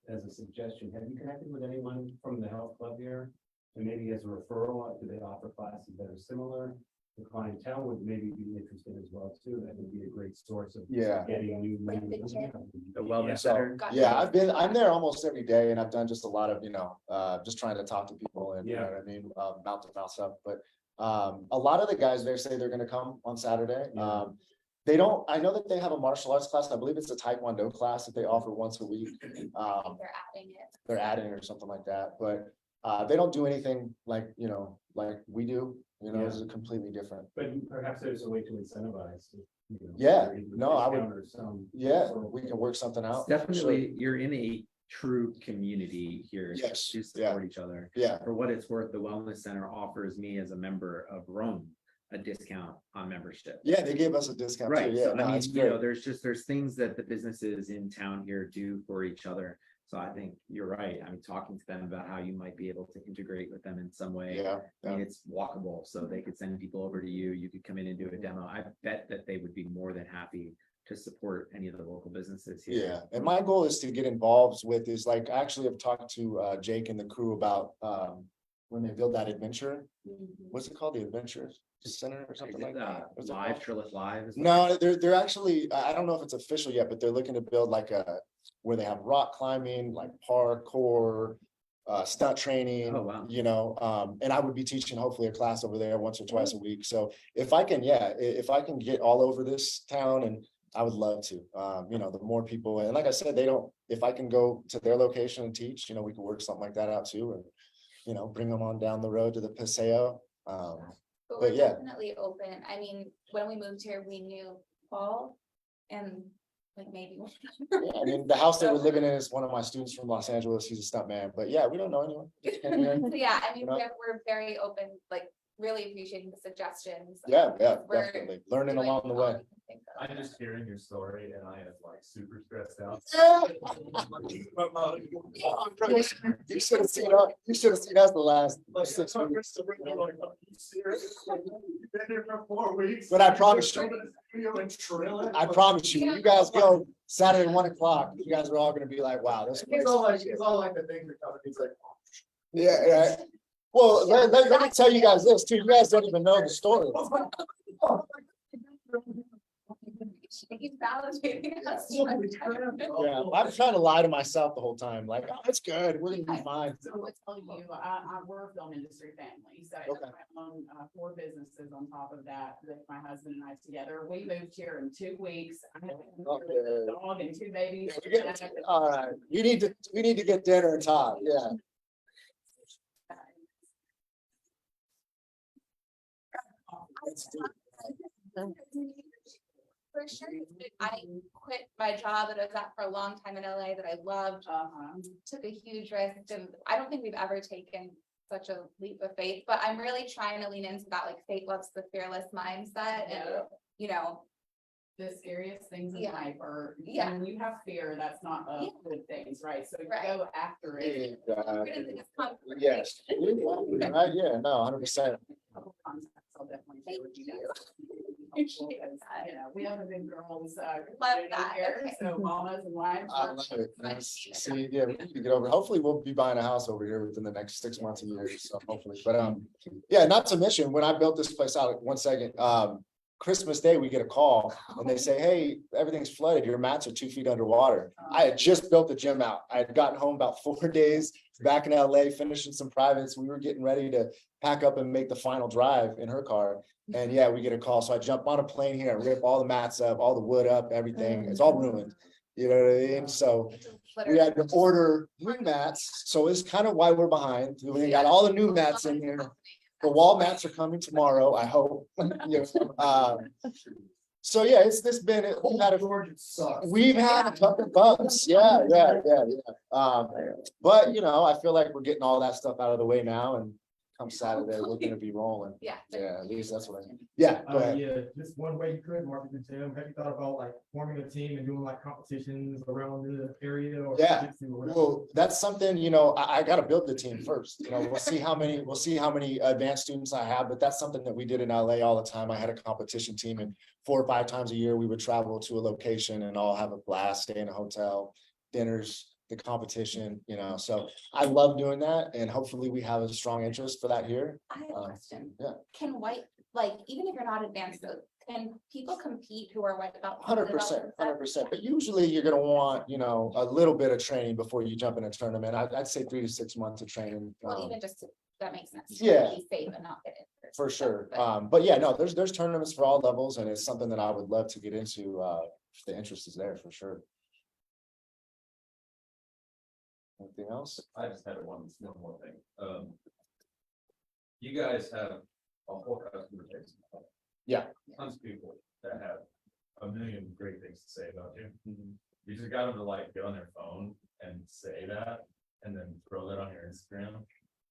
Speaker 5: as a suggestion, have you connected with anyone from the health club here? And maybe as a referral, do they offer classes that are similar? The clientele would maybe be interested as well too. That would be a great source of
Speaker 3: yeah.
Speaker 5: getting new.
Speaker 6: Like the
Speaker 5: members.
Speaker 6: gym.
Speaker 9: The wellness
Speaker 5: Yeah.
Speaker 9: center.
Speaker 6: Got
Speaker 3: Yeah,
Speaker 6: it.
Speaker 3: I'm there almost every day and I've done just a lot of, just trying to talk to people and, you know
Speaker 5: Yeah.
Speaker 3: what I mean, mouth to mouth stuff, but. A lot of the guys there say they're gonna come on Saturday.
Speaker 5: Yeah.
Speaker 3: They don't, I know that they have a martial arts class. I believe it's a Taekwondo class that they offer once a week.
Speaker 6: They're adding it.
Speaker 3: They're adding or something like that, but, they don't do anything like, like we do, this is completely different.
Speaker 5: But perhaps there's a way to incentivize.
Speaker 3: Yeah,
Speaker 5: or either
Speaker 3: no, I would-
Speaker 5: discount or some
Speaker 3: Yeah,
Speaker 5: sort of-
Speaker 3: we can work something out.
Speaker 9: It's definitely, you're in a true community here.
Speaker 3: Yes,
Speaker 9: To
Speaker 3: yeah.
Speaker 9: support each other.
Speaker 3: Yeah,
Speaker 9: For what it's worth, the Wellness Center offers me as a member of Rome a discount on membership.
Speaker 3: yeah, they gave us a discount too.
Speaker 9: Right,
Speaker 3: Yeah,
Speaker 9: so
Speaker 3: no,
Speaker 9: I mean,
Speaker 3: it's
Speaker 9: you know,
Speaker 3: great.
Speaker 9: there's things that the businesses in town here do for each other. So I think you're right. I mean, talking to them about how you might be able to integrate with them in some way.
Speaker 3: Yeah,
Speaker 9: I mean,
Speaker 3: yeah.
Speaker 9: it's walkable, so they could send people over to you. You could come in and do a demo. I bet that they would be more than happy to support any of the local businesses here.
Speaker 3: Yeah, and my goal is to get involved with is like, I actually have talked to Jake and the crew about when they build that adventure, what's it called? The Adventure Center or something like that? What's it
Speaker 9: Live,
Speaker 3: called?
Speaker 9: Trilith Live. is what-
Speaker 3: No, they're actually, I don't know if it's official yet, but they're looking to build like where they have rock climbing, like parkour, stunt training.
Speaker 9: Oh, wow.
Speaker 3: And I would be teaching hopefully a class over there once or twice a week. So if I can, if I can get all over this town, and I would love to, the more people, and like I said, if I can go to their location and teach, we could work something like that out too, and, bring them on down the road to the Paseo.
Speaker 6: But
Speaker 3: But
Speaker 6: we're
Speaker 3: yeah.
Speaker 6: definitely open. I mean, when we moved here, we knew Paul and like maybe.
Speaker 3: Yeah, I mean, the house that we're living in is one of my students from Los Angeles. He's a stuntman, but yeah, we don't know anyone. Just came here.
Speaker 6: So yeah, I mean,
Speaker 3: know?
Speaker 6: we're very open, like really appreciating the suggestions.
Speaker 3: Yeah,
Speaker 6: We're
Speaker 3: definitely. Learning
Speaker 6: doing
Speaker 3: along the
Speaker 6: all
Speaker 3: way.
Speaker 6: we can think of.
Speaker 5: I'm just hearing your story and I am like super stressed out.
Speaker 3: You should have seen us the last 6 weeks.
Speaker 4: Been here for 4 weeks.
Speaker 3: But I promise you, I
Speaker 4: I
Speaker 3: promise you, you guys go Saturday at 1 o'clock, you guys are all gonna be like, wow, this.
Speaker 4: It's all like the things that come, it's like.
Speaker 3: Yeah, yeah. Well, let me tell you guys this too. You guys don't even know the story.
Speaker 6: He's validating us.
Speaker 3: Yeah, I'm trying to lie to myself the whole time, like, oh, it's good, we're gonna be fine.
Speaker 7: So I'll tell you, we're a film industry family, so
Speaker 3: Okay.
Speaker 7: I own 4 businesses on top of that with my husband and I together. We moved here in 2 weeks. I have a dog and 2 babies.
Speaker 3: All right, we need to get dinner and talk, yeah.
Speaker 6: For sure, I quit my job that I was at for a long time in LA that I loved, took a huge risk, and I don't think we've ever taken such a leap of faith, but I'm really trying to lean into that, like, fate loves the fearless mindset, and,
Speaker 7: The scariest things in
Speaker 6: Yeah.
Speaker 7: life are,
Speaker 6: Yeah.
Speaker 7: when you have fear, that's not good things, right? So
Speaker 6: Right.
Speaker 7: go after it.
Speaker 6: we're gonna do this conversation.
Speaker 3: Yes. Right, yeah, no, 100%.
Speaker 7: Couple contacts, I'll definitely share
Speaker 6: Thank
Speaker 7: with you
Speaker 6: you.
Speaker 7: guys. helpful, because, you know, we have a big girls,
Speaker 6: Love
Speaker 7: community
Speaker 6: that,
Speaker 7: here,
Speaker 6: okay.
Speaker 7: so mamas and wives.
Speaker 3: I love it. Nice. See, yeah, we need to get over. Hopefully we'll be buying a house over here within the next 6 months, a year, so hopefully, but, yeah, not to mention, when I built this place out, 1 second, Christmas Day, we get a call and they say, hey, everything's flooded. Your mats are 2 feet underwater. I had just built the gym out. I had gotten home about 4 days back in LA, finishing some privates. We were getting ready to pack up and make the final drive in her car. And yeah, we get a call. So I jump on a plane here, rip all the mats up, all the wood up, everything. It's all ruined. You know what I mean? So we had to order new mats. So it's kind of why we're behind. We got all the new mats in here. The wall mats are coming tomorrow, I hope. You know, so yeah, we've had a couple bumps. Yeah. But you know, I feel like we're getting all that stuff out of the way now, and come Saturday, we're gonna be rolling.
Speaker 6: Yeah.
Speaker 3: Yeah, at least that's what I mean. Yeah, go ahead.
Speaker 4: Yeah, just one way you could market the gym. Have you thought about like forming a team and doing like competitions around the area or?
Speaker 3: Yeah.
Speaker 4: jiu-jitsu or whatever?
Speaker 3: Well, that's something, you know, I gotta build the team first, you know, we'll see how many advanced students I have, but that's something that we did in LA all the time. I had a competition team, and 4 or 5 times a year, we would travel to a location and all have a blast, stay in a hotel, dinners, the competition, you know, so I love doing that, and hopefully we have a strong interest for that here.
Speaker 6: I have a question.
Speaker 3: yeah.
Speaker 6: Can white, like, even if you're not advanced, though, can people compete who are white belt?
Speaker 3: 100%, but usually you're gonna want, you know, a little bit of training before you jump in a tournament. I'd say 3 to 6 months of training.
Speaker 6: Well, even just to, that makes sense. to
Speaker 3: Yeah.
Speaker 6: Be safe and not get injured.
Speaker 3: For sure.
Speaker 6: But-
Speaker 3: But yeah, no, there's tournaments for all levels, and it's something that I would love to get into, if the interest is there, for sure. Anything else?
Speaker 11: I just had one more thing. You guys have a whole customer base.
Speaker 3: Yeah.
Speaker 11: Tons of people that have a million great things to say about you.
Speaker 3: Mm-hmm.
Speaker 11: You just got them to like get on their phone and say that, and then throw that on your Instagram.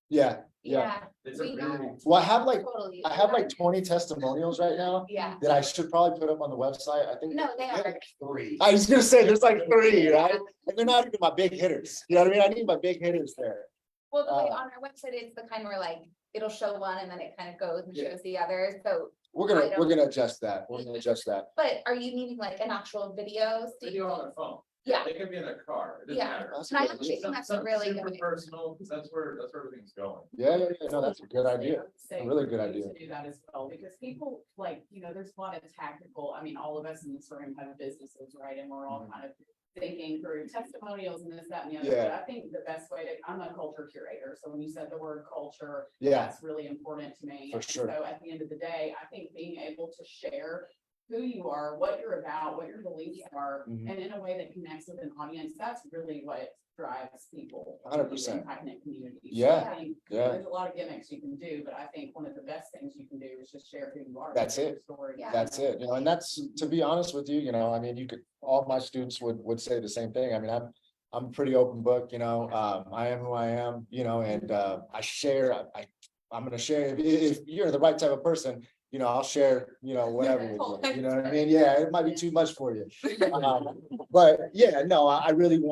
Speaker 3: Yeah,
Speaker 6: Yeah.
Speaker 11: It's a
Speaker 6: We
Speaker 11: really,
Speaker 6: know.
Speaker 3: well, I have
Speaker 6: Totally.
Speaker 3: 20 testimonials right now
Speaker 6: Yeah,
Speaker 3: that I should probably put up on the website. I think.
Speaker 6: no, they are.
Speaker 8: 3.
Speaker 3: I was gonna say, there's like 3, right? And they're not even my big hitters. You know what I mean? I need my big hitters there.
Speaker 6: Well, the way
Speaker 3: Uh,
Speaker 6: on our website, it's the kind where like, it'll show one and then it kind of goes and
Speaker 3: Yeah.
Speaker 6: shows the other, so.
Speaker 3: We're
Speaker 6: I
Speaker 3: gonna
Speaker 6: don't-
Speaker 3: adjust that. We're gonna adjust that.
Speaker 6: But are you needing like an actual video?
Speaker 11: video on their phone.
Speaker 6: Yeah.
Speaker 11: They could be in their car. It doesn't
Speaker 6: Yeah.
Speaker 11: matter.
Speaker 3: That's
Speaker 6: And I
Speaker 3: good.
Speaker 6: actually think that's a
Speaker 11: Something
Speaker 6: really
Speaker 11: super
Speaker 6: good.
Speaker 11: personal, because that's where everything's going.
Speaker 3: Yeah, no, that's a good idea.
Speaker 7: Say
Speaker 3: A really
Speaker 7: for
Speaker 3: good
Speaker 7: you
Speaker 3: idea.
Speaker 7: To do that as well, because people like, you know, there's a lot of tactical, I mean, all of us in this room have businesses, right? And we're all kind of thinking through testimonials and this, that, and the other.
Speaker 3: Yeah.
Speaker 7: But I think the best way to, I'm a culture curator, so when you said the word culture,
Speaker 3: Yeah,
Speaker 7: that's really important to me.
Speaker 3: For
Speaker 7: And
Speaker 3: sure.
Speaker 7: So at the end of the day, I think being able to share who you are, what you're about, what your beliefs are,
Speaker 3: Mhm.
Speaker 7: and in a way that connects with an audience, that's really what drives people.
Speaker 3: 100%.
Speaker 7: in tight-knit communities.
Speaker 3: Yeah,
Speaker 7: So I think
Speaker 3: yeah.
Speaker 7: There's a lot of gimmicks you can do, but I think one of the best things you can do is just share who you are.
Speaker 3: That's
Speaker 7: share your
Speaker 3: it.
Speaker 7: story.
Speaker 6: Yeah.
Speaker 3: That's it, you know, and that's, to be honest with you, you know, I mean, you could, all my students would say the same thing. I mean, I'm a pretty open book, you know, I am who I am, you know, and I share, I'm gonna share, if you're the right type of person, you know, I'll share, you know, whatever with you, you know what I mean? Yeah, it might be too much for you. But yeah, no, I really do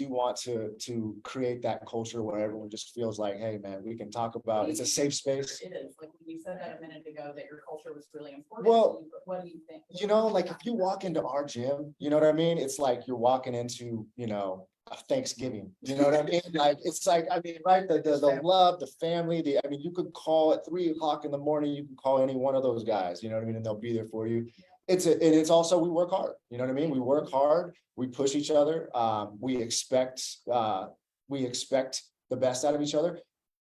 Speaker 3: want to create that culture where everyone just feels like, hey, man, we can talk about, it's a safe space.
Speaker 7: It is, like when you said that a minute ago, that your culture was really important.
Speaker 3: Well,
Speaker 7: to you, but what do you think?
Speaker 3: You know, like if you walk into our gym, you know what I mean? It's like you're walking into, you know, a Thanksgiving, you know what I mean? Like, it's like, I mean, right, the love, the family, I mean, you could call at 3 o'clock in the morning, you can call any one of those guys, you know what I mean? And they'll be there for you. And it's also, we work hard, you know what I mean? We work hard, we push each other, we expect the best out of each other.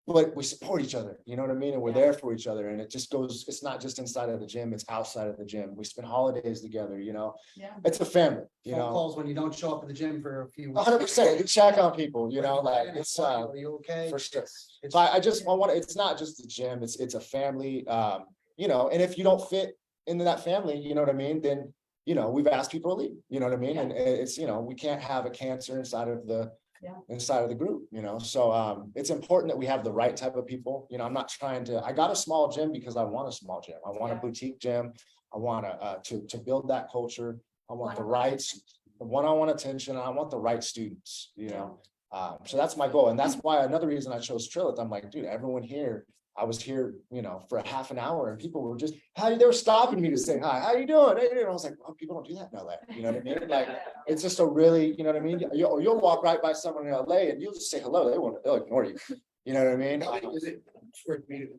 Speaker 3: But we support each other, you know what I mean? And we're there for each other, and it just goes, it's not just inside of the gym, it's outside of the gym. We spend holidays together, you know?
Speaker 7: Yeah.
Speaker 3: It's a family, you
Speaker 8: Phone
Speaker 3: know?
Speaker 8: calls when you don't show up at the gym for a few weeks.
Speaker 3: 100%, we check on people, you know, like it's,
Speaker 8: Are you okay?
Speaker 3: for sure.
Speaker 8: It's-
Speaker 3: So I just want to, it's not just the gym, it's a family, you know, and if you don't fit into that family, you know what I mean? Then, you know, we've asked people to leave, you know what I mean? And it's, you know, we can't have a cancer inside of the group, you know, so it's important that we have the right type of people. You know, I'm not trying to, I got a small gym because I want a small gym. I want a boutique gym. I want to build that culture. I want the one-on-one attention, and I want the right students, you know. So that's my goal, and that's why another reason I chose Trilith. I'm like, dude, everyone here, I was here, for a half an hour and people were just, they were stopping me to say hi, how you doing? How you doing? I was like, oh, people don't do that in LA. You know what I mean? Like, it's just a really, you know what I mean? You'll walk right by someone in LA and you'll just say hello. They'll ignore you. You know what I mean?
Speaker 8: Is it square feet?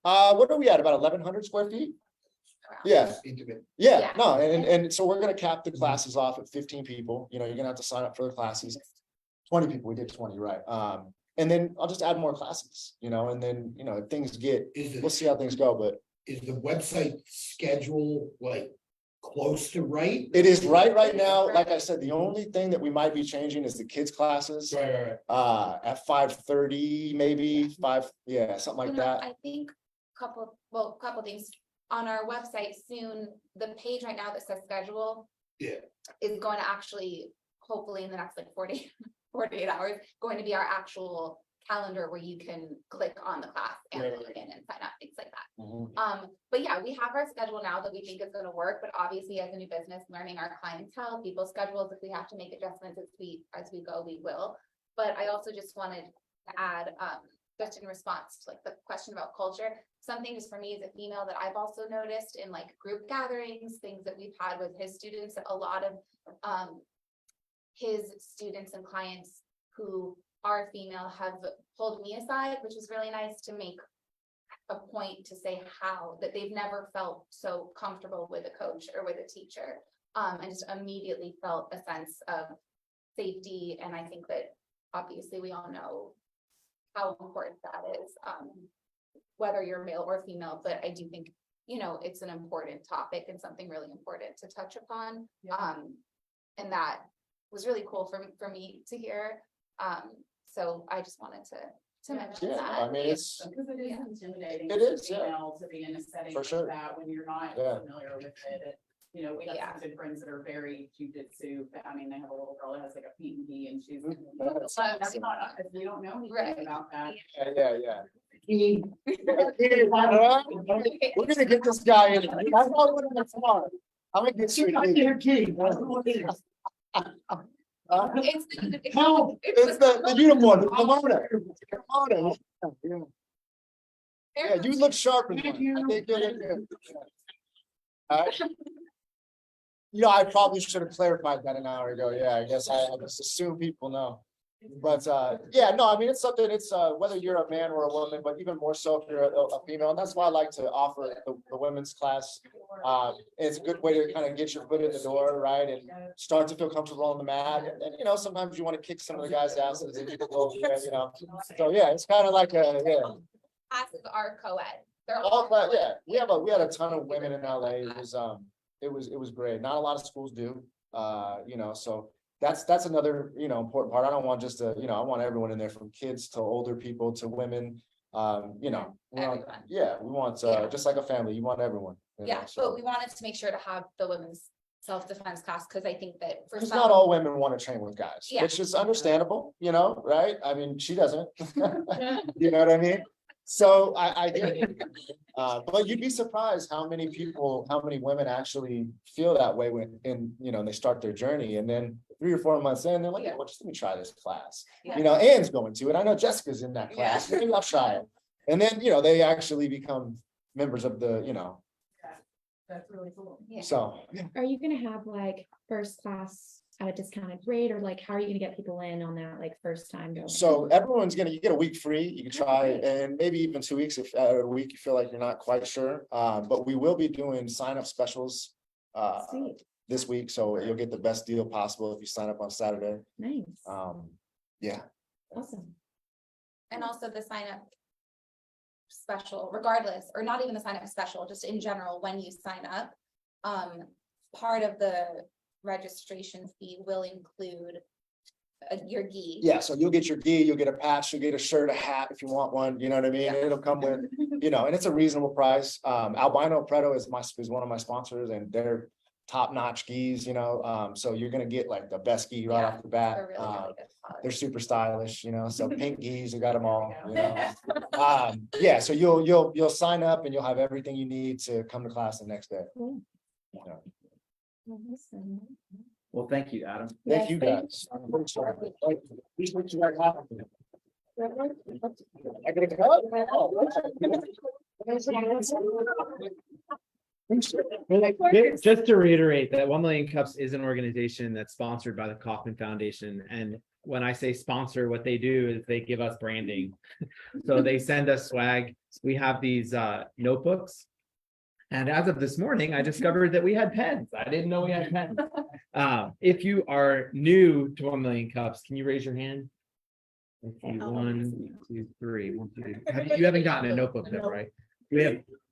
Speaker 3: What are we at? About 1,100 square feet? Yeah.
Speaker 8: Intimate.
Speaker 3: Yeah,
Speaker 6: Yeah.
Speaker 3: no, and so we're gonna cap the classes off at 15 people, you're gonna have to sign up for the classes. 20 people, we did 20, right? And then I'll just add more classes, and then, if things get, we'll see how things go, but
Speaker 8: Is the website schedule like close to right?
Speaker 3: it is right now. Like I said, the only thing that we might be changing is the kids' classes,
Speaker 8: Right.
Speaker 3: at 5:30, maybe 5, yeah, something like that.
Speaker 6: I think couple things. On our website soon, the page right now that says schedule.
Speaker 8: Yeah.
Speaker 6: Is going to actually, hopefully in the next like 48 hours, going to be our actual calendar where you can click on the class and
Speaker 3: Right.
Speaker 6: log in and sign up, things like that.
Speaker 3: Mhm.
Speaker 6: But yeah, we have our schedule now that we think is gonna work, but obviously as a new business, learning our clientele, people's schedules, if we have to make adjustments as we go, we will. But I also just wanted to add, just in response to like the question about culture, something just for me as a female that I've also noticed in like group gatherings, things that we've had with his students, that a lot of his students and clients who are female have pulled me aside, which is really nice, to make a point to say how that they've never felt so comfortable with a coach or with a teacher, and just immediately felt a sense of safety. And I think that obviously we all know how important that is, whether you're male or female, but I do think, it's an important topic and something really important to touch upon. And that was really cool for me to hear. So I just wanted to mention
Speaker 3: Yeah,
Speaker 6: that.
Speaker 3: I mean, it's,
Speaker 7: Because it is intimidating.
Speaker 3: It
Speaker 7: as a
Speaker 3: is, yeah.
Speaker 7: female to be in a setting
Speaker 3: For
Speaker 7: like
Speaker 3: sure.
Speaker 7: that when you're not
Speaker 3: Yeah.
Speaker 7: familiar with it. We have
Speaker 6: Yeah.
Speaker 7: some good friends that are very jujitsu. I mean, they have a little girl that has like a PE and she's.
Speaker 3: That's-
Speaker 7: That's not us. We don't know
Speaker 6: Right.
Speaker 7: anything about that.
Speaker 3: yeah. We're gonna get this guy in. I'm not winning the tomorrow. I'm gonna get you. It's the uniform, the kimono. Yeah, you look sharp in one. I think you're good. I probably should have clarified that an hour ago. Yeah, I guess I just assume people know. But yeah, no, I mean, it's something, it's whether you're a man or a woman, but even more so if you're a female. And that's why I like to offer the women's class. It's a good way to kind of get your foot in the door, right? And start to feel comfortable on the mat. And sometimes you want to kick some of the guys' asses and So yeah, it's kind of like
Speaker 6: Classes are co-ed. They're
Speaker 3: all
Speaker 6: co-ed.
Speaker 3: yeah. We had a ton of women in LA. It was great. Not a lot of schools do, so that's another, important part. I don't want just I want everyone in there, from kids to older people to women. We want just like a family, you want everyone.
Speaker 6: Yeah, but we wanted to make sure to have the women's self-defense class, because I think that for
Speaker 3: Because
Speaker 6: some.
Speaker 3: not all women want to train with guys,
Speaker 6: Yeah.
Speaker 3: which is understandable, right? I mean, she doesn't. You know what I mean? So I get it. But you'd be surprised how many women actually feel that way when they start their journey, and then 3 or 4 months in, they're like, well, just let me try this class.
Speaker 6: Yeah.
Speaker 3: Anne's going to it. I know Jessica's in that class.
Speaker 6: Yeah.
Speaker 3: Maybe I'll try it. And then, they actually become members of the,
Speaker 7: That's really cool.
Speaker 6: Yeah.
Speaker 3: so.
Speaker 2: Are you gonna have like first class at a discounted rate, or like how are you gonna get people in on that like first time go?
Speaker 3: So you get a week free, you can try, and maybe even 2 weeks if a week you feel like you're not quite sure. But we will be doing sign-up specials
Speaker 2: Sweet,
Speaker 3: this week, so you'll get the best deal possible if you sign up on Saturday.
Speaker 2: nice,
Speaker 3: Yeah.
Speaker 2: awesome.
Speaker 6: And also the sign up special, regardless, or not even the sign up special, just in general, when you sign up, part of the registration fee will include your gi.
Speaker 3: Yeah, so you'll get your gi, you'll get a patch, you'll get a shirt, a hat if you want one, you know what I mean?
Speaker 6: Yeah.
Speaker 3: It'll come with, and it's a reasonable price. Albino Preto is one of my sponsors, and they're top-notch gis, so you're gonna get like the best gi right
Speaker 6: Yeah,
Speaker 3: off the bat.
Speaker 6: They're really, really good quality.
Speaker 3: They're super stylish, so pink gis, you got them all, Yeah, so you'll sign up and you'll have everything you need to come to class the next day.
Speaker 2: Cool.
Speaker 3: Yeah.
Speaker 2: Awesome.
Speaker 9: Well, thank you, Adam.
Speaker 3: Thank you
Speaker 2: Yes,
Speaker 3: guys. I'm really sorry. Thank you. Please make sure that happens. I get to go?
Speaker 9: Just to reiterate that 1 Million Cups is an organization that's sponsored by the Kauffman Foundation. And when I say sponsor, what they do is they give us branding. So they send us swag. We have these notebooks. And as of this morning, I discovered that we had pens. I didn't know we had pens. If you are new to 1 Million Cups, can you raise your hand? Let's see, 1, 2, 3. 1, 2, 3. You haven't gotten a notebook though, right?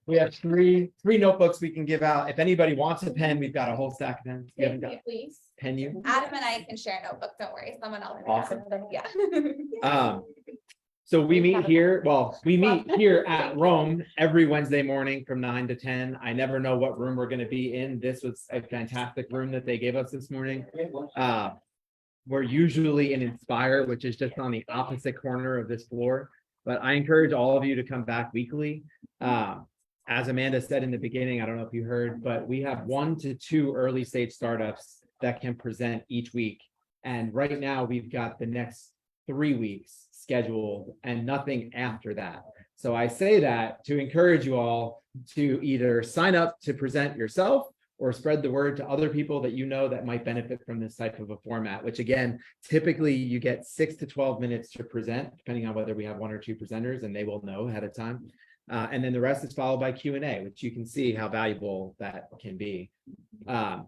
Speaker 9: We have three notebooks we can give out. If anybody wants a pen, we've got a whole stack of pens. You haven't got
Speaker 10: Please.
Speaker 9: pen you?
Speaker 6: Adam and I can share a notebook, don't worry, someone else.
Speaker 9: Awesome.
Speaker 6: Yeah.
Speaker 9: So we meet here, we meet here at Rome every Wednesday morning from 9 to 10. I never know what room we're gonna be in. This was a fantastic room that they gave us this morning. We're usually in Inspire, which is just on the opposite corner of this floor. But I encourage all of you to come back weekly. As Amanda said in the beginning, I don't know if you heard, but we have 1 to 2 early stage startups that can present each week. And right now we've got the next 3 weeks scheduled and nothing after that. So I say that to encourage you all to either sign up to present yourself or spread the word to other people that you know that might benefit from this type of a format, which again, typically you get 6 to 12 minutes to present, depending on whether we have 1 or 2 presenters, and they will know ahead of time. And then the rest is followed by Q&A, which you can see how valuable that can be.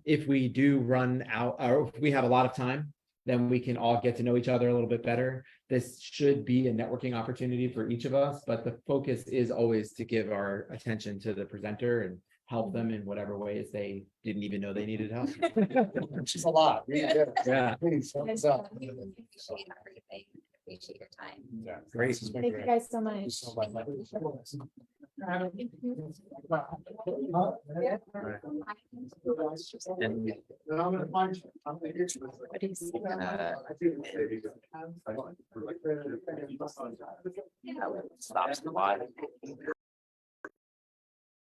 Speaker 9: If we do run out, or if we have a lot of time, then we can all get to know each other a little bit better. This should be a networking opportunity for each of us, but the focus is always to give our attention to the presenter and help them in whatever ways they didn't even know they needed help.
Speaker 3: Which is a lot. Really good.
Speaker 9: Yeah.
Speaker 3: Please, help us out.
Speaker 6: We appreciate everything, appreciate your time.
Speaker 3: Yeah.
Speaker 9: Great.
Speaker 3: This has been
Speaker 2: Thank you
Speaker 3: great.
Speaker 2: guys so
Speaker 3: Thank you
Speaker 2: much.
Speaker 3: so much.
Speaker 1: And
Speaker 3: And I'm gonna find you. I'm gonna get you.
Speaker 2: What do you see?
Speaker 1: stops the live.